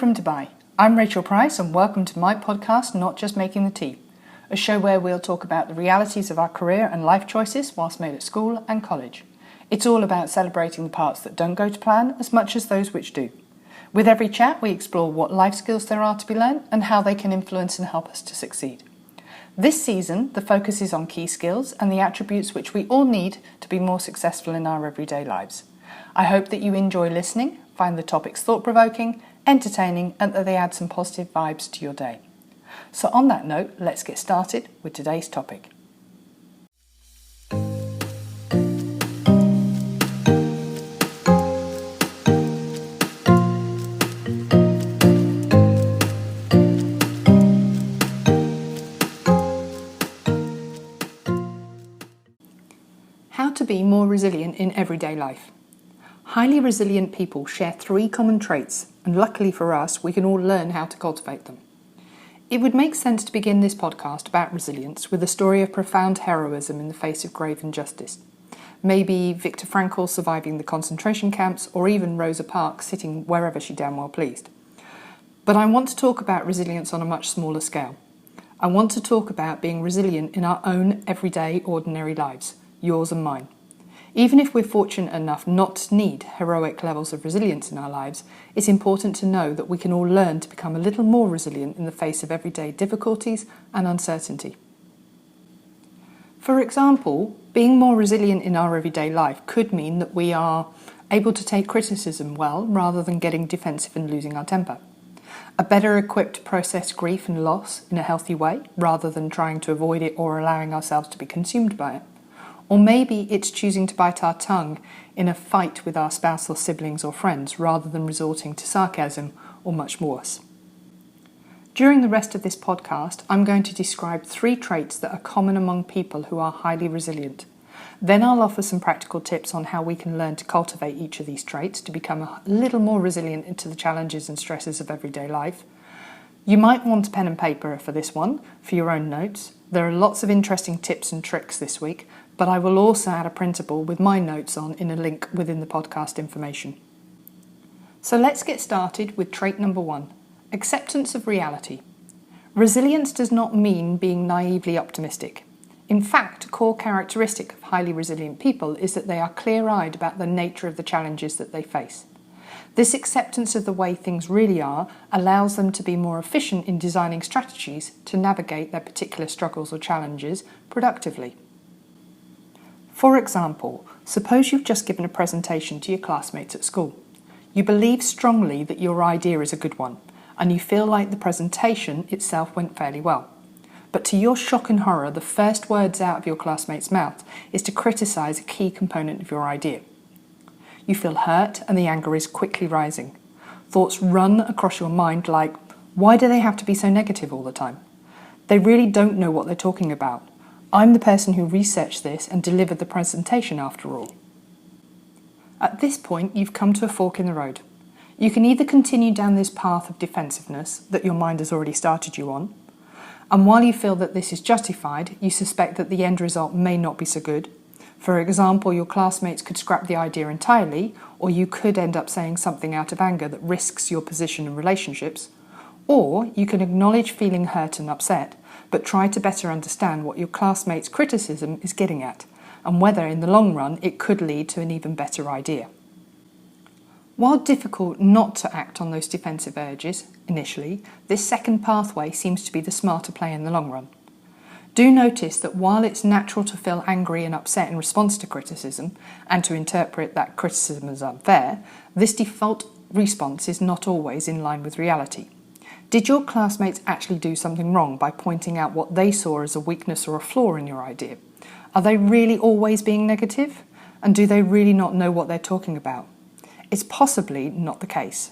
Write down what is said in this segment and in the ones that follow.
from Dubai. I'm Rachel Price and welcome to my podcast, Not Just Making the Tea, a show where we'll talk about the realities of our career and life choices whilst made at school and college. It's all about celebrating the parts that don't go to plan as much as those which do. With every chat, we explore what life skills there are to be learned and how they can influence and help us to succeed. This season, the focus is on key skills and the attributes which we all need to be more successful in our everyday lives. I hope that you enjoy listening, find the topics thought-provoking, entertaining, and that they add some positive vibes to your day. So on that note, let's get started with today's topic. How to be more resilient in everyday life. Highly resilient people share three common traits, and luckily for us, we can all learn how to cultivate them. It would make sense to begin this podcast about resilience with a story of profound heroism in the face of grave injustice. Maybe Viktor Frankl surviving the concentration camps, or even Rosa Parks sitting wherever she damn well pleased. But I want to talk about resilience on a much smaller scale. I want to talk about being resilient in our own everyday, ordinary lives, yours and mine. Even if we're fortunate enough not to need heroic levels of resilience in our lives, it's important to know that we can all learn to become a little more resilient in the face of everyday difficulties and uncertainty. For example, being more resilient in our everyday life could mean that we are able to take criticism well rather than getting defensive and losing our temper. Are better equipped to process grief and loss in a healthy way rather than trying to avoid it or allowing ourselves to be consumed by it. Or maybe it's choosing to bite our tongue in a fight with our spouse or siblings or friends rather than resorting to sarcasm or much worse. During the rest of this podcast, I'm going to describe three traits that are common among people who are highly resilient. Then I'll offer some practical tips on how we can learn to cultivate each of these traits to become a little more resilient to the challenges and stresses of everyday life. You might want a pen and paper for this one, for your own notes. There are lots of interesting tips and tricks this week, but I will also add a printable with my notes on in a link within the podcast information. So let's get started with trait number 1, acceptance of reality. Resilience does not mean being naively optimistic. In fact, a core characteristic of highly resilient people is that they are clear-eyed about the nature of the challenges that they face. This acceptance of the way things really are allows them to be more efficient in designing strategies to navigate their particular struggles or challenges productively. For example, suppose you've just given a presentation to your classmates at school. You believe strongly that your idea is a good one, and you feel like the presentation itself went fairly well. But to your shock and horror, the first words out of your classmate's mouth is to criticise a key component of your idea. You feel hurt and the anger is quickly rising. Thoughts run across your mind like, why do they have to be so negative all the time? They really don't know what they're talking about. I'm the person who researched this and delivered the presentation after all. At this point, you've come to a fork in the road. You can either continue down this path of defensiveness that your mind has already started you on, and while you feel that this is justified, you suspect that the end result may not be so good. For example, your classmates could scrap the idea entirely, or you could end up saying something out of anger that risks your position in relationships. Or you can acknowledge feeling hurt and upset, but try to better understand what your classmates' criticism is getting at, and whether in the long run it could lead to an even better idea. While difficult not to act on those defensive urges initially, this second pathway seems to be the smarter play in the long run. Do notice that while it's natural to feel angry and upset in response to criticism, and to interpret that criticism as unfair, this default response is not always in line with reality. Did your classmates actually do something wrong by pointing out what they saw as a weakness or a flaw in your idea? Are they really always being negative? And do they really not know what they're talking about? It's possibly not the case.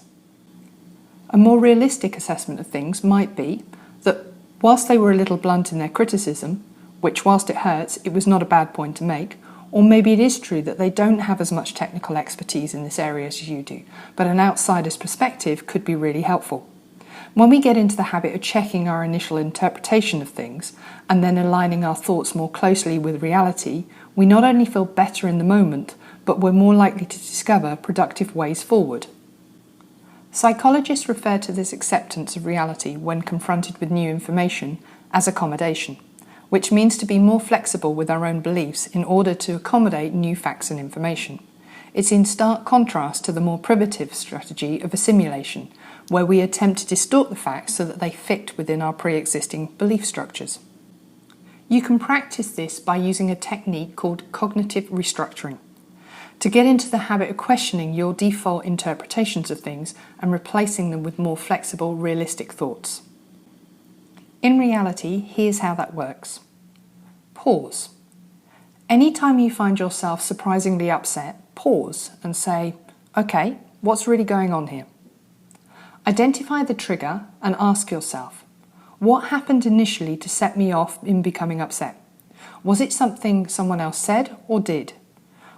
A more realistic assessment of things might be that whilst they were a little blunt in their criticism, which whilst it hurts, it was not a bad point to make, or maybe it is true that they don't have as much technical expertise in this area as you do, but an outsider's perspective could be really helpful. When we get into the habit of checking our initial interpretation of things and then aligning our thoughts more closely with reality, we not only feel better in the moment, but we're more likely to discover productive ways forward. Psychologists refer to this acceptance of reality when confronted with new information as accommodation, which means to be more flexible with our own beliefs in order to accommodate new facts and information. It's in stark contrast to the more primitive strategy of assimilation, where we attempt to distort the facts so that they fit within our pre-existing belief structures. You can practice this by using a technique called cognitive restructuring, to get into the habit of questioning your default interpretations of things and replacing them with more flexible, realistic thoughts. In reality, here's how that works. Pause. Anytime you find yourself surprisingly upset, pause and say, okay, what's really going on here? Identify the trigger and ask yourself, what happened initially to set me off in becoming upset? Was it something someone else said or did?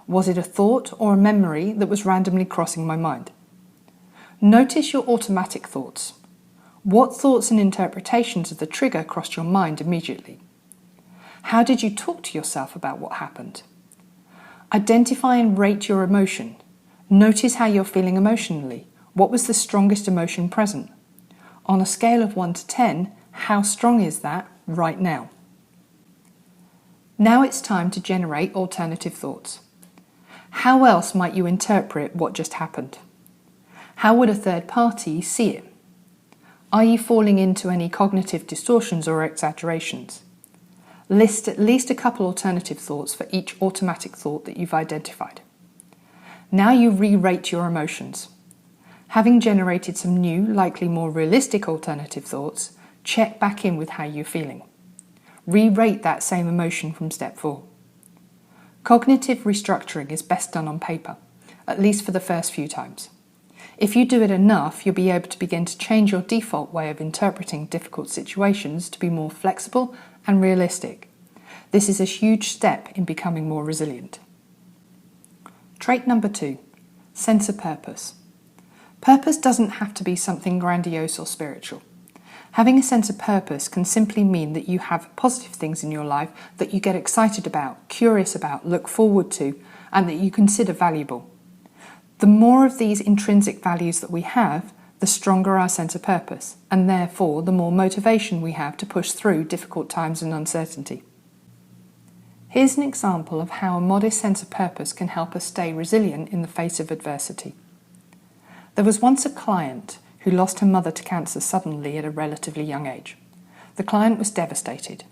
Was it a thought or a memory that was randomly crossing my mind? Notice your automatic thoughts. What thoughts and interpretations of the trigger crossed your mind immediately? How did you talk to yourself about what happened? Identify and rate your emotion. Notice how you're feeling emotionally. What was the strongest emotion present? On a scale of 1 to 10, how strong is that right now? Now it's time to generate alternative thoughts. How else might you interpret what just happened? How would a third party see it? Are you falling into any cognitive distortions or exaggerations? List at least a couple alternative thoughts for each automatic thought that you've identified. Now you re-rate your emotions. Having generated some new, likely more realistic alternative thoughts, check back in with how you're feeling. Re-rate that same emotion from step 4. Cognitive restructuring is best done on paper, at least for the first few times. If you do it enough, you'll be able to begin to change your default way of interpreting difficult situations to be more flexible and realistic. This is a huge step in becoming more resilient. Trait number 2, sense of purpose. Purpose doesn't have to be something grandiose or spiritual. Having a sense of purpose can simply mean that you have positive things in your life that you get excited about, curious about, look forward to, and that you consider valuable. The more of these intrinsic values that we have, the stronger our sense of purpose, and therefore the more motivation we have to push through difficult times and uncertainty. Here's an example of how a modest sense of purpose can help us stay resilient in the face of adversity. There was once a client who lost her mother to cancer suddenly at a relatively young age. The client was devastated.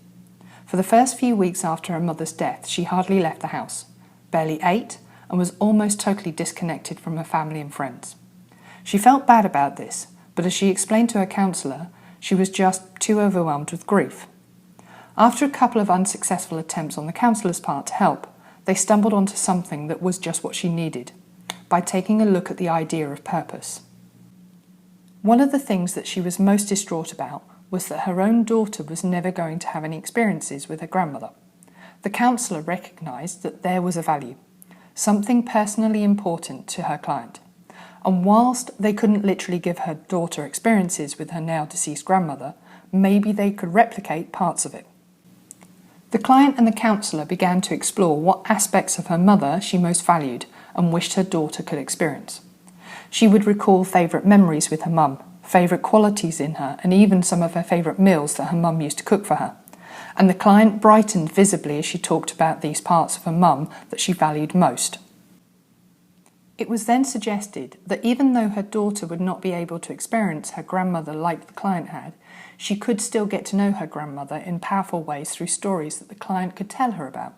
For the first few weeks after her mother's death, she hardly left the house, barely ate, and was almost totally disconnected from her family and friends. She felt bad about this, but as she explained to her counsellor, she was just too overwhelmed with grief. After a couple of unsuccessful attempts on the counsellor's part to help, they stumbled onto something that was just what she needed, by taking a look at the idea of purpose. One of the things that she was most distraught about was that her own daughter was never going to have any experiences with her grandmother. The counsellor recognised that there was a value, something personally important to her client, and whilst they couldn't literally give her daughter experiences with her now deceased grandmother, maybe they could replicate parts of it. The client and the counsellor began to explore what aspects of her mother she most valued and wished her daughter could experience. She would recall favourite memories with her mum, favourite qualities in her, and even some of her favourite meals that her mum used to cook for her. And the client brightened visibly as she talked about these parts of her mum that she valued most. It was then suggested that even though her daughter would not be able to experience her grandmother like the client had, she could still get to know her grandmother in powerful ways through stories that the client could tell her about.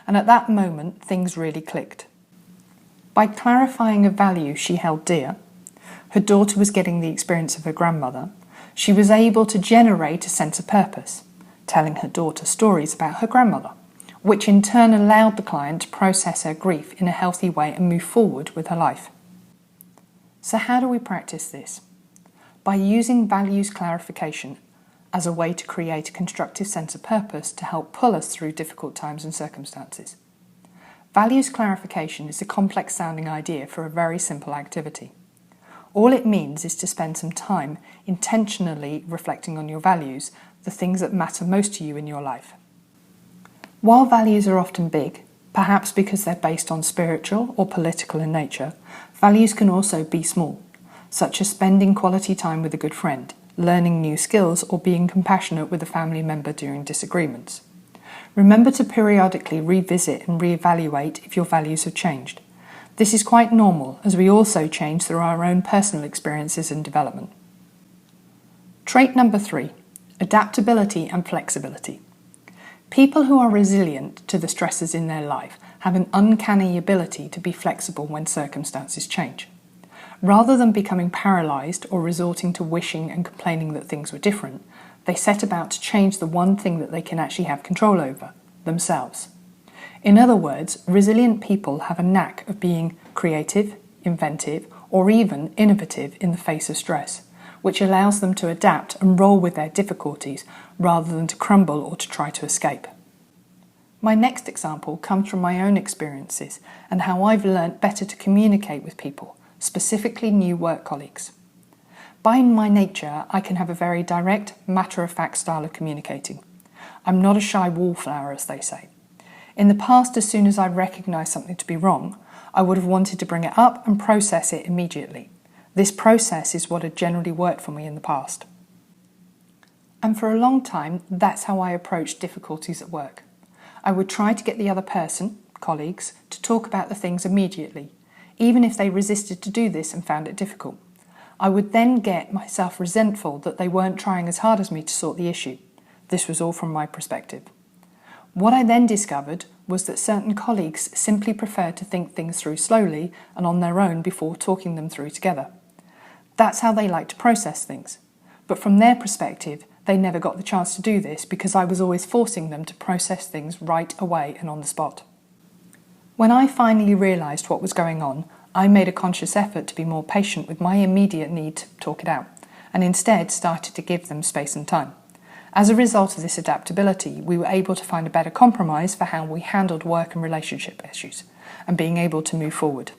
And at that moment, things really clicked. By clarifying a value she held dear, her daughter was getting the experience of her grandmother, she was able to generate a sense of purpose, telling her daughter stories about her grandmother, which in turn allowed the client to process her grief in a healthy way and move forward with her life. So how do we practice this? By using values clarification as a way to create a constructive sense of purpose to help pull us through difficult times and circumstances. Values clarification is a complex-sounding idea for a very simple activity. All it means is to spend some time intentionally reflecting on your values, the things that matter most to you in your life. While values are often big, perhaps because they're based on spiritual or political in nature, values can also be small. such as spending quality time with a good friend, learning new skills, or being compassionate with a family member during disagreements. Remember to periodically revisit and reevaluate if your values have changed. This is quite normal, as we also change through our own personal experiences and development. Trait number 3, adaptability and flexibility. People who are resilient to the stresses in their life have an uncanny ability to be flexible when circumstances change. Rather than becoming paralysed or resorting to wishing and complaining that things were different, they set about to change the one thing that they can actually have control over, themselves. In other words, resilient people have a knack of being creative, inventive, or even innovative in the face of stress, which allows them to adapt and roll with their difficulties rather than to crumble or to try to escape. My next example comes from my own experiences and how I've learnt better to communicate with people, specifically new work colleagues. By my nature, I can have a very direct, matter-of-fact style of communicating. I'm not a shy wallflower, as they say. In the past, as soon as I recognised something to be wrong, I would have wanted to bring it up and process it immediately. This process is what had generally worked for me in the past. And for a long time, that's how I approached difficulties at work. I would try to get the other person, colleagues, to talk about the things immediately, even if they resisted to do this and found it difficult. I would then get myself resentful that they weren't trying as hard as me to sort the issue. This was all from my perspective. What I then discovered was that certain colleagues simply prefer to think things through slowly and on their own before talking them through together. That's how they like to process things. But from their perspective, they never got the chance to do this because I was always forcing them to process things right away and on the spot. When I finally realised what was going on, I made a conscious effort to be more patient with my immediate need to talk it out, and instead started to give them space and time. As a result of this adaptability, we were able to find a better compromise for how we handled work and relationship issues, and being able to move forward.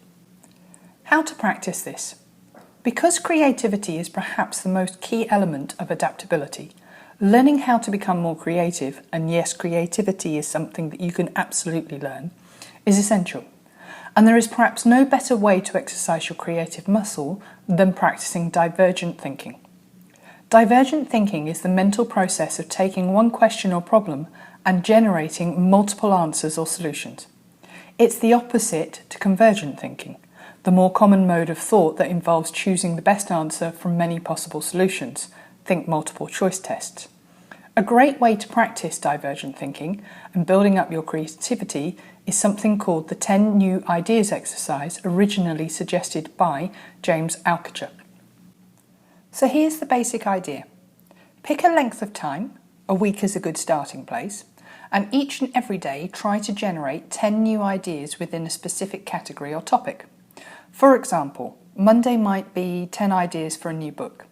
How to practice this? Because creativity is perhaps the most key element of adaptability, learning how to become more creative, and yes, creativity is something that you can absolutely learn, is essential. And there is perhaps no better way to exercise your creative muscle than practicing divergent thinking. Divergent thinking is the mental process of taking one question or problem and generating multiple answers or solutions. It's the opposite to convergent thinking, the more common mode of thought that involves choosing the best answer from many possible solutions. Think multiple choice tests. A great way to practice divergent thinking and building up your creativity is something called the 10 New Ideas exercise, originally suggested by James Altucher. So here's the basic idea. Pick a length of time, a week is a good starting place, and each and every day try to generate 10 new ideas within a specific category or topic. For example, Monday might be 10 ideas for a new book.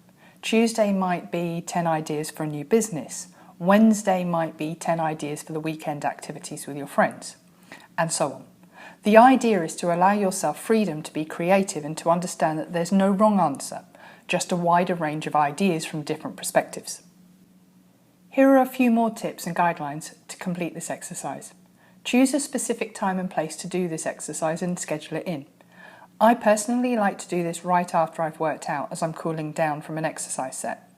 Tuesday might be 10 ideas for a new business. Wednesday might be 10 ideas for the weekend activities with your friends, and so on. The idea is to allow yourself freedom to be creative and to understand that there's no wrong answer, just a wider range of ideas from different perspectives. Here are a few more tips and guidelines to complete this exercise. Choose a specific time and place to do this exercise and schedule it in. I personally like to do this right after I've worked out, as I'm cooling down from an exercise set.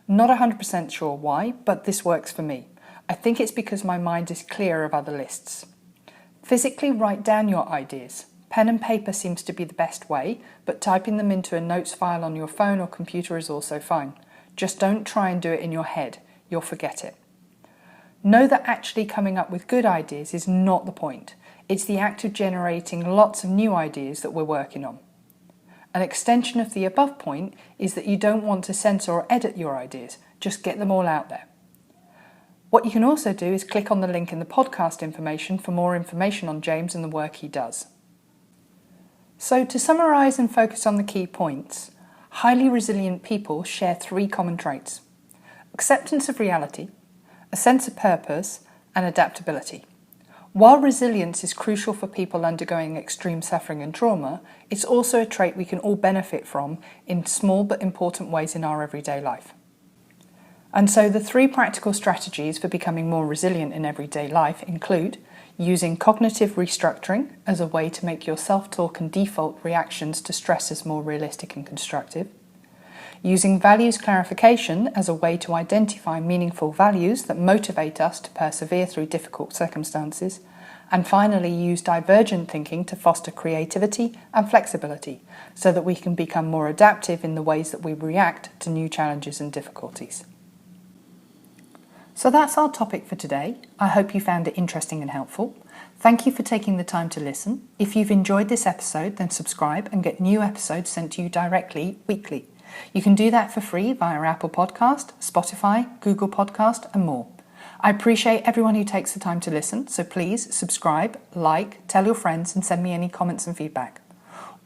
Not 100% sure why, but this works for me. I think it's because my mind is clear of other lists. Physically write down your ideas. Pen and paper seems to be the best way, but typing them into a notes file on your phone or computer is also fine. Just don't try and do it in your head, you'll forget it. Know that actually coming up with good ideas is not the point. It's the act of generating lots of new ideas that we're working on. An extension of the above point is that you don't want to censor or edit your ideas, just get them all out there. What you can also do is click on the link in the podcast information for more information on James and the work he does. So to summarise and focus on the key points, highly resilient people share 3 common traits: acceptance of reality, a sense of purpose, and adaptability. While resilience is crucial for people undergoing extreme suffering and trauma, it's also a trait we can all benefit from in small but important ways in our everyday life. And so the 3 practical strategies for becoming more resilient in everyday life include: using cognitive restructuring as a way to make your self-talk and default reactions to stresses more realistic and constructive, using values clarification as a way to identify meaningful values that motivate us to persevere through difficult circumstances, and finally use divergent thinking to foster creativity and flexibility so that we can become more adaptive in the ways that we react to new challenges and difficulties. So that's our topic for today. I hope you found it interesting and helpful. Thank you for taking the time to listen. If you've enjoyed this episode, then subscribe and get new episodes sent to you directly weekly. You can do that for free via Apple Podcast, Spotify, Google Podcast and more. I appreciate everyone who takes the time to listen, so please subscribe, like, tell your friends and send me any comments and feedback.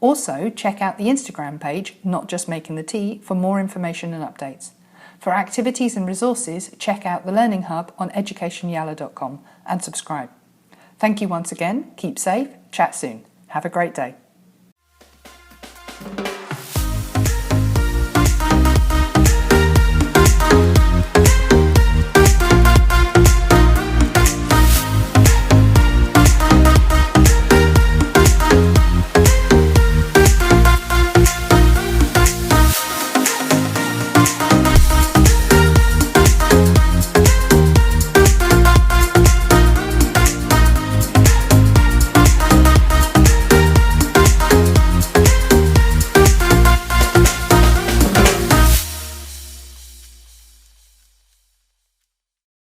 Also, check out the Instagram page, Not Just Making the Tea, for more information and updates. For activities and resources, check out the Learning Hub on educationyala.com and subscribe. Thank you once again, keep safe, chat soon. Have a great day.